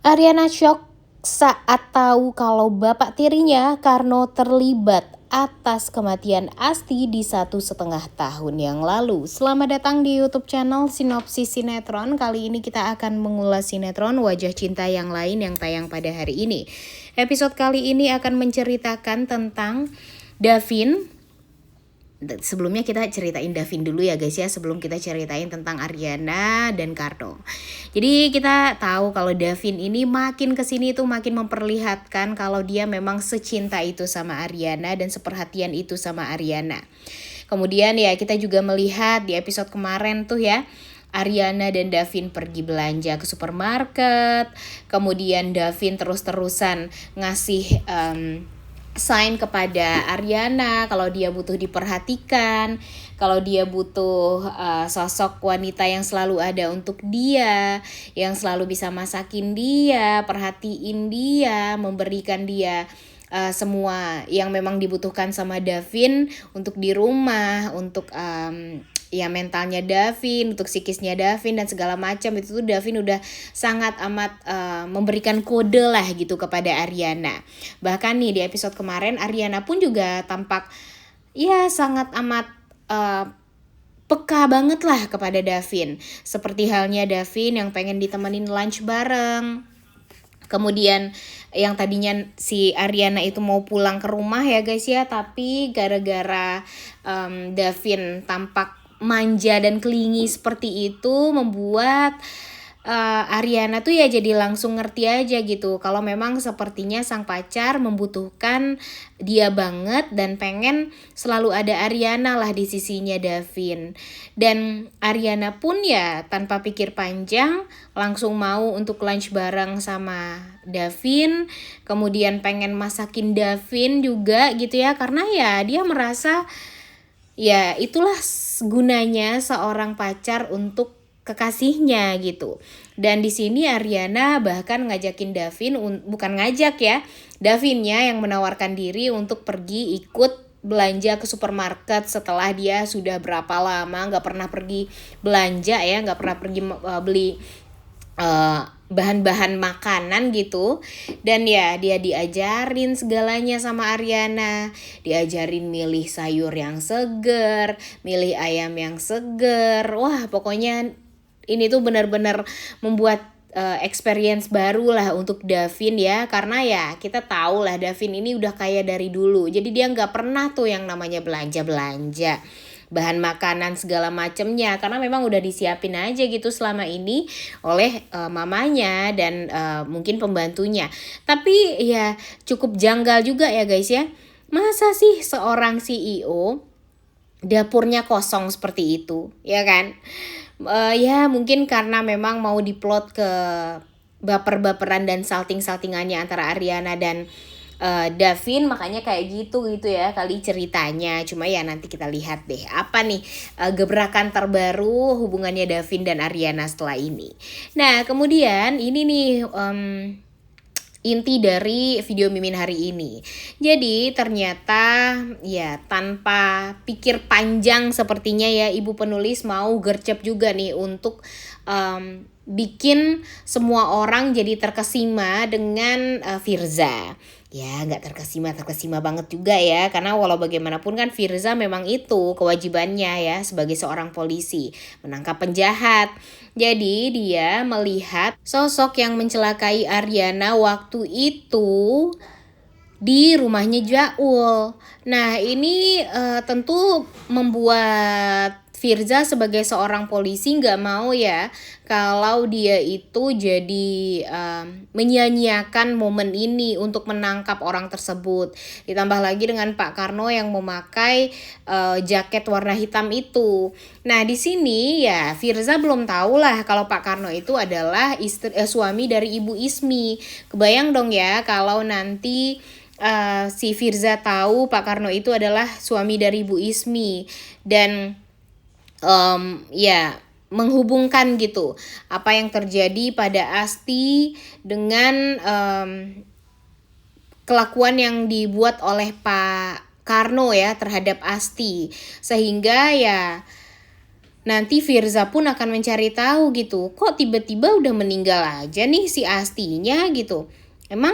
Ariana syok saat tahu kalau bapak tirinya Karno terlibat atas kematian Asti di 1,5 tahun yang lalu. Selamat datang di YouTube channel Sinopsis Sinetron. Kali ini kita akan mengulas sinetron Wajah Cinta yang lain yang tayang pada hari ini. Episode kali ini akan menceritakan tentang Davin. Sebelumnya kita ceritain Davin dulu ya guys ya, sebelum kita ceritain tentang Ariana dan Karno. Jadi kita tahu kalau Davin ini makin kesini tuh makin memperlihatkan kalau dia memang secinta itu sama Ariana dan seperhatian itu sama Ariana. Kemudian ya kita juga melihat di episode kemarin tuh ya, Ariana dan Davin pergi belanja ke supermarket. Kemudian Davin terus-terusan ngasih sign kepada Ariana kalau dia butuh diperhatikan, kalau dia butuh sosok wanita yang selalu ada untuk dia, yang selalu bisa masakin dia, perhatiin dia, memberikan dia semua yang memang dibutuhkan sama Davin untuk di rumah, untuk ya mentalnya Davin, untuk psikisnya Davin dan segala macam. Itu tuh Davin udah sangat amat memberikan kode lah gitu kepada Ariana. Bahkan nih di episode kemarin Ariana pun juga tampak ya sangat amat peka banget lah kepada Davin. Seperti halnya Davin yang pengen ditemenin lunch bareng. Kemudian yang tadinya si Ariana itu mau pulang ke rumah ya guys ya, tapi gara-gara Davin tampak manja dan clingy seperti itu membuat Ariana tuh ya jadi langsung ngerti aja gitu kalau memang sepertinya sang pacar membutuhkan dia banget dan pengen selalu ada Ariana lah di sisinya Davin. Dan Ariana pun ya tanpa pikir panjang langsung mau untuk lunch bareng sama Davin, kemudian pengen masakin Davin juga gitu ya, karena ya dia merasa ya itulah gunanya seorang pacar untuk kekasihnya gitu. Dan di sini Ariana bahkan ngajakin Davin, bukan ngajak ya, Davinnya yang menawarkan diri untuk pergi ikut belanja ke supermarket setelah dia sudah berapa lama nggak pernah pergi belanja ya, nggak pernah pergi beli bahan-bahan makanan gitu. Dan ya dia diajarin segalanya sama Ariana, diajarin milih sayur yang seger, milih ayam yang seger. Wah pokoknya ini tuh benar-benar membuat experience baru lah untuk Davin ya, karena ya kita tahu lah Davin ini udah kaya dari dulu, jadi dia nggak pernah tuh yang namanya belanja bahan makanan segala macemnya, karena memang udah disiapin aja gitu selama ini oleh mamanya dan mungkin pembantunya. Tapi ya cukup janggal juga ya guys ya, masa sih seorang CEO dapurnya kosong seperti itu ya kan. Ya mungkin karena memang mau diplot ke baper-baperan dan salting-saltingannya antara Ariana dan Davin, makanya kayak gitu ya kali ceritanya. Cuma ya nanti kita lihat deh apa nih gebrakan terbaru hubungannya Davin dan Ariana setelah ini. Nah kemudian ini nih inti dari video Mimin hari ini. Jadi ternyata ya tanpa pikir panjang sepertinya ya ibu penulis mau gercep juga nih untuk bikin semua orang jadi terkesima dengan Firza. Ya nggak terkesima banget juga ya, karena walau bagaimanapun kan Firza memang itu kewajibannya ya sebagai seorang polisi, menangkap penjahat. Jadi dia melihat sosok yang mencelakai Ariana waktu itu di rumahnya Jaul. Nah ini tentu membuat Firza sebagai seorang polisi nggak mau ya kalau dia itu jadi menyia-nyiakan momen ini untuk menangkap orang tersebut. Ditambah lagi dengan Pak Karno yang memakai jaket warna hitam itu. Nah di sini ya Firza belum tahu lah kalau Pak Karno itu adalah suami dari Ibu Ismi. Kebayang dong ya kalau nanti si Firza tahu Pak Karno itu adalah suami dari Ibu Ismi dan ya menghubungkan gitu apa yang terjadi pada Asti dengan kelakuan yang dibuat oleh Pak Karno ya terhadap Asti, sehingga ya nanti Firza pun akan mencari tahu gitu, kok tiba-tiba udah meninggal aja nih si Astinya gitu. Emang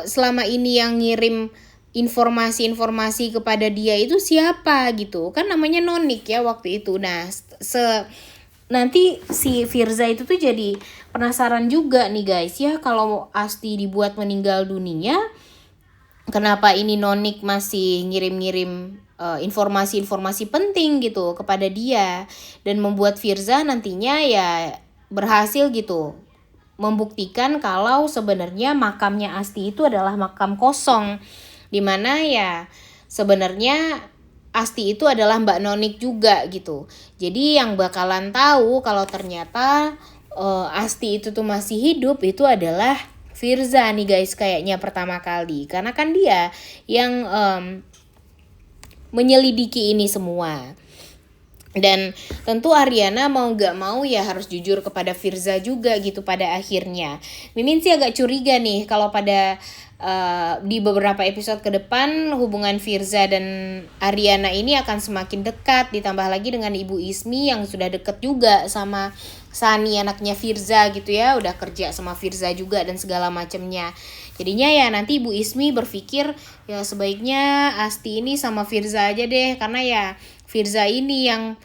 selama ini yang ngirim informasi-informasi kepada dia itu siapa gitu, kan namanya Nonik ya waktu itu. Nah nanti si Firza itu tuh jadi penasaran juga nih guys ya, kalau Asti dibuat meninggal dunia, kenapa ini Nonik masih ngirim-ngirim informasi-informasi penting gitu kepada dia, dan membuat Firza nantinya ya berhasil gitu membuktikan kalau sebenarnya makamnya Asti itu adalah makam kosong, dimana ya sebenarnya Asti itu adalah Mbak Nonik juga gitu. Jadi yang bakalan tahu kalau ternyata Asti itu tuh masih hidup itu adalah Firza nih guys, kayaknya pertama kali, karena kan dia yang menyelidiki ini semua. Dan tentu Ariana mau gak mau ya harus jujur kepada Firza juga gitu pada akhirnya. Mimin sih agak curiga nih kalau pada di beberapa episode ke depan hubungan Firza dan Ariana ini akan semakin dekat, ditambah lagi dengan Ibu Ismi yang sudah deket juga sama Sani anaknya Firza gitu ya, udah kerja sama Firza juga dan segala macemnya. Jadinya ya nanti Ibu Ismi berpikir ya sebaiknya Asti ini sama Firza aja deh, karena ya Firza ini yang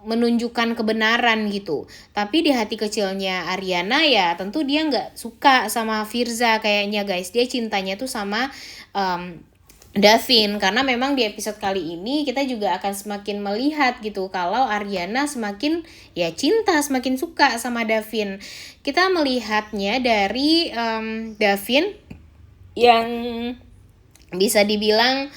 menunjukkan kebenaran gitu. Tapi di hati kecilnya Ariana ya tentu dia nggak suka sama Firza kayaknya guys. Dia cintanya tuh sama Davin, karena memang di episode kali ini kita juga akan semakin melihat gitu kalau Ariana semakin ya cinta, semakin suka sama Davin. Kita melihatnya dari Davin yang bisa dibilang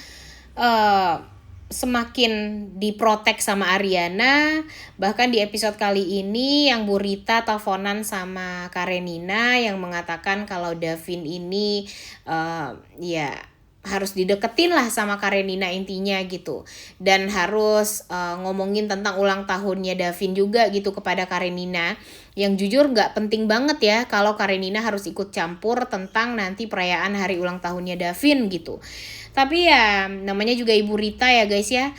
semakin diprotek sama Ariana. Bahkan di episode kali ini yang Bu Rita teleponan sama Karenina yang mengatakan kalau Davin ini ya harus dideketin lah sama Karenina intinya gitu, dan harus ngomongin tentang ulang tahunnya Davin juga gitu kepada Karenina, yang jujur gak penting banget ya kalau Karenina harus ikut campur tentang nanti perayaan hari ulang tahunnya Davin gitu. Tapi ya namanya juga Ibu Rita ya guys ya.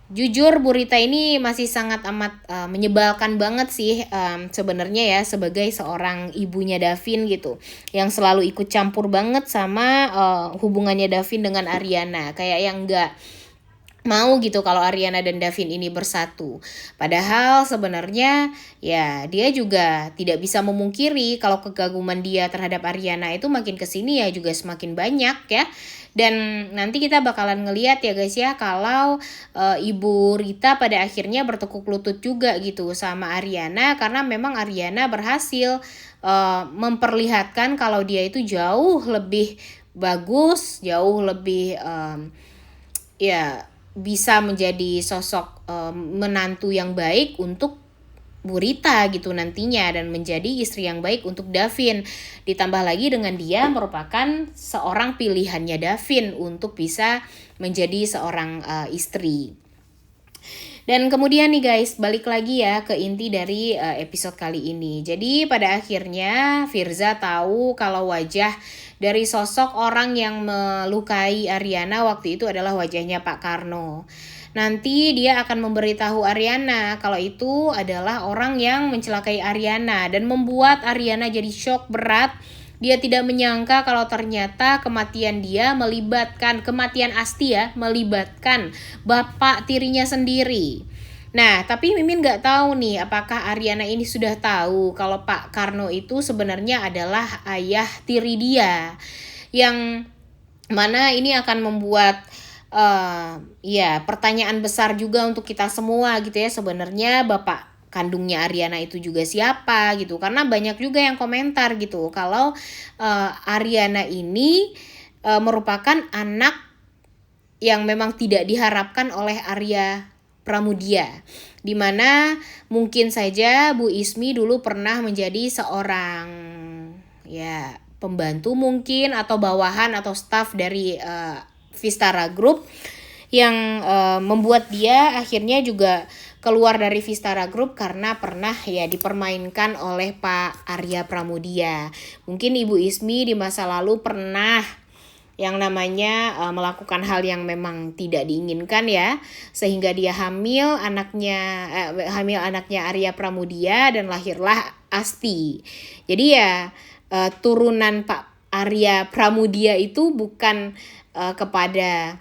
Jujur Bu Rita ini masih sangat amat menyebalkan banget sih sebenarnya ya, sebagai seorang ibunya Davin gitu, yang selalu ikut campur banget sama hubungannya Davin dengan Ariana, kayak yang gak mau gitu kalau Ariana dan Davin ini bersatu. Padahal sebenarnya ya dia juga tidak bisa memungkiri kalau kekaguman dia terhadap Ariana itu makin kesini ya juga semakin banyak ya. Dan nanti kita bakalan ngeliat ya guys ya kalau Ibu Rita pada akhirnya bertekuk lutut juga gitu sama Ariana, karena memang Ariana berhasil memperlihatkan kalau dia itu jauh lebih bagus, jauh lebih ya bisa menjadi sosok menantu yang baik untuk Bu Rita gitu nantinya, dan menjadi istri yang baik untuk Davin. Ditambah lagi dengan dia merupakan seorang pilihannya Davin untuk bisa menjadi seorang istri. Dan kemudian nih guys, balik lagi ya ke inti dari episode kali ini. Jadi pada akhirnya Firza tahu kalau wajah dari sosok orang yang melukai Ariana waktu itu adalah wajahnya Pak Karno. Nanti dia akan memberitahu Ariana kalau itu adalah orang yang mencelakai Ariana, dan membuat Ariana jadi shock berat. Dia tidak menyangka kalau ternyata kematian dia melibatkan, kematian Asti ya, melibatkan bapak tirinya sendiri. Nah, tapi Mimin gak tahu nih apakah Ariana ini sudah tahu kalau Pak Karno itu sebenarnya adalah ayah tiri dia. Yang mana ini akan membuat ya pertanyaan besar juga untuk kita semua gitu ya, sebenarnya bapak kandungnya Ariana itu juga siapa gitu, karena banyak juga yang komentar gitu kalau Ariana ini merupakan anak yang memang tidak diharapkan oleh Arya Pramudia, dimana mungkin saja Bu Ismi dulu pernah menjadi seorang ya pembantu mungkin atau bawahan atau staff dari Vistara Group, yang membuat dia akhirnya juga keluar dari Vistara Group karena pernah ya dipermainkan oleh Pak Arya Pramudia. Mungkin Ibu Ismi di masa lalu pernah yang namanya melakukan hal yang memang tidak diinginkan ya, sehingga dia hamil anaknya Arya Pramudia dan lahirlah Asti. Jadi ya turunan Pak Arya Pramudia itu bukan kepada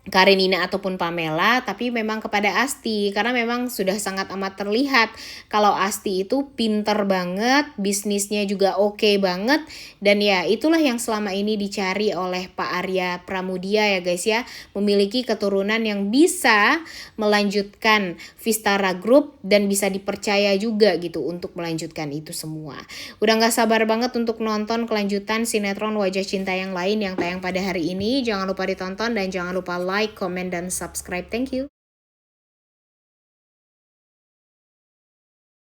Karenina ataupun Pamela, tapi memang kepada Asti, karena memang sudah sangat amat terlihat kalau Asti itu pinter banget, bisnisnya juga oke banget, dan ya itulah yang selama ini dicari oleh Pak Arya Pramudia ya guys ya, memiliki keturunan yang bisa melanjutkan Vistara Group dan bisa dipercaya juga gitu untuk melanjutkan itu semua. Udah gak sabar banget untuk nonton kelanjutan sinetron Wajah Cinta yang lain yang tayang pada hari ini. Jangan lupa ditonton dan jangan lupa like, comment, dan subscribe. Thank you.